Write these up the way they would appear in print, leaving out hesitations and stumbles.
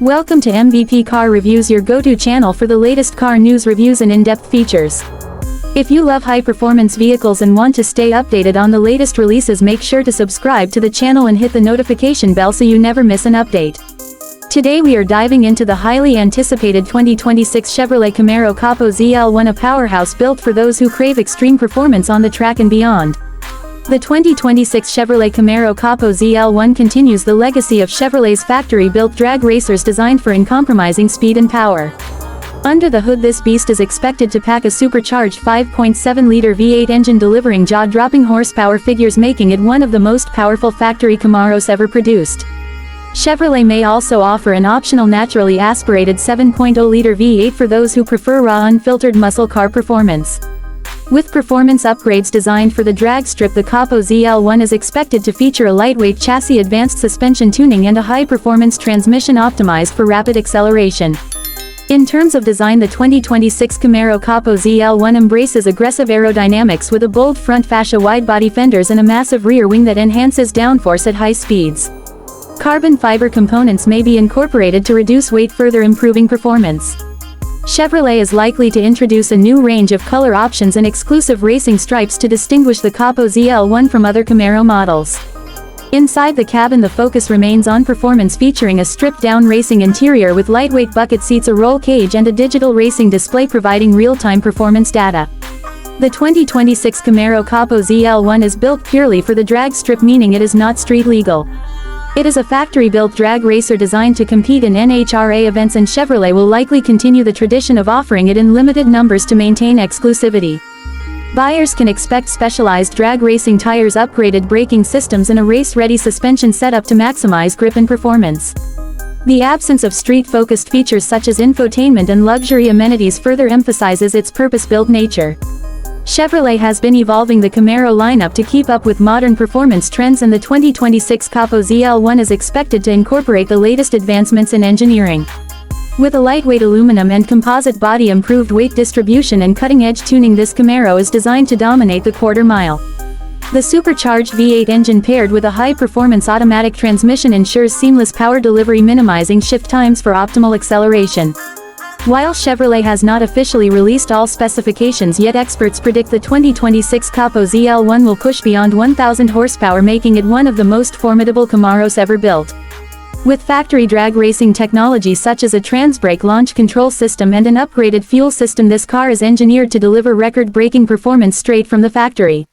Welcome to MVP Car Reviews, your go-to channel for the latest car news, reviews and in-depth features. If you love high-performance vehicles and want to stay updated on the latest releases, make sure to subscribe to the channel and hit the notification bell so you never miss an update. Today we are diving into the highly anticipated 2026 Chevrolet Camaro COPO ZL1, a powerhouse built for those who crave extreme performance on the track and beyond. The 2026 Chevrolet Camaro COPO ZL1 continues the legacy of Chevrolet's factory-built drag racers designed for uncompromising speed and power. Under the hood, this beast is expected to pack a supercharged 5.7-liter V8 engine delivering jaw-dropping horsepower figures, making it one of the most powerful factory Camaros ever produced. Chevrolet may also offer an optional naturally aspirated 7.0-liter V8 for those who prefer raw, unfiltered muscle car performance. With performance upgrades designed for the drag strip, the COPO ZL1 is expected to feature a lightweight chassis, advanced suspension tuning and a high-performance transmission optimized for rapid acceleration. In terms of design, the 2026 Camaro COPO ZL1 embraces aggressive aerodynamics with a bold front fascia, wide-body fenders and a massive rear wing that enhances downforce at high speeds. Carbon fiber components may be incorporated to reduce weight, further improving performance. Chevrolet is likely to introduce a new range of color options and exclusive racing stripes to distinguish the COPO ZL1 from other Camaro models. Inside the cabin, the focus remains on performance, featuring a stripped-down racing interior with lightweight bucket seats, a roll cage and a digital racing display providing real-time performance data. The 2026 Camaro COPO ZL1 is built purely for the drag strip, meaning it is not street legal. It is a factory-built drag racer designed to compete in NHRA events, and Chevrolet will likely continue the tradition of offering it in limited numbers to maintain exclusivity. Buyers can expect specialized drag racing tires, upgraded braking systems and a race-ready suspension setup to maximize grip and performance. The absence of street-focused features such as infotainment and luxury amenities further emphasizes its purpose-built nature. Chevrolet has been evolving the Camaro lineup to keep up with modern performance trends, and the 2026 COPO ZL1 is expected to incorporate the latest advancements in engineering. With a lightweight aluminum and composite body, improved weight distribution and cutting-edge tuning, this Camaro is designed to dominate the quarter mile. The supercharged V8 engine paired with a high-performance automatic transmission ensures seamless power delivery, minimizing shift times for optimal acceleration. While Chevrolet has not officially released all specifications yet, experts predict the 2026 COPO ZL1 will push beyond 1,000 horsepower, making it one of the most formidable Camaros ever built. With factory drag racing technology such as a Transbrake launch control system and an upgraded fuel system, this car is engineered to deliver record-breaking performance straight from the factory.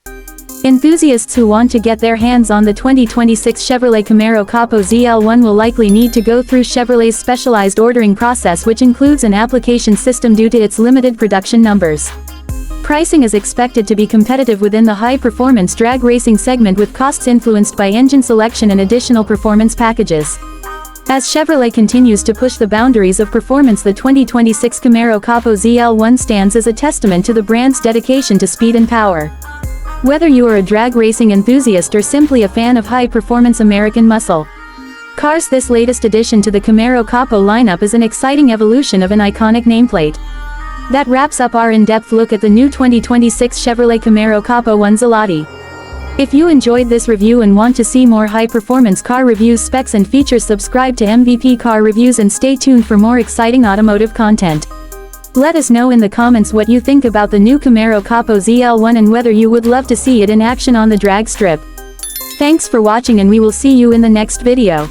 Enthusiasts who want to get their hands on the 2026 Chevrolet Camaro COPO ZL1 will likely need to go through Chevrolet's specialized ordering process, which includes an application system due to its limited production numbers. Pricing is expected to be competitive within the high-performance drag racing segment, with costs influenced by engine selection and additional performance packages. As Chevrolet continues to push the boundaries of performance, the 2026 Camaro COPO ZL1 stands as a testament to the brand's dedication to speed and power. Whether you are a drag racing enthusiast or simply a fan of high-performance American muscle cars, this latest addition to the Camaro COPO lineup is an exciting evolution of an iconic nameplate. That wraps up our in-depth look at the new 2026 Chevrolet Camaro COPO ZL1. If you enjoyed this review and want to see more high-performance car reviews, specs and features, subscribe to MVP Car Reviews and stay tuned for more exciting automotive content. Let us know in the comments what you think about the new Camaro COPO ZL1 and whether you would love to see it in action on the drag strip. Thanks for watching, and we will see you in the next video.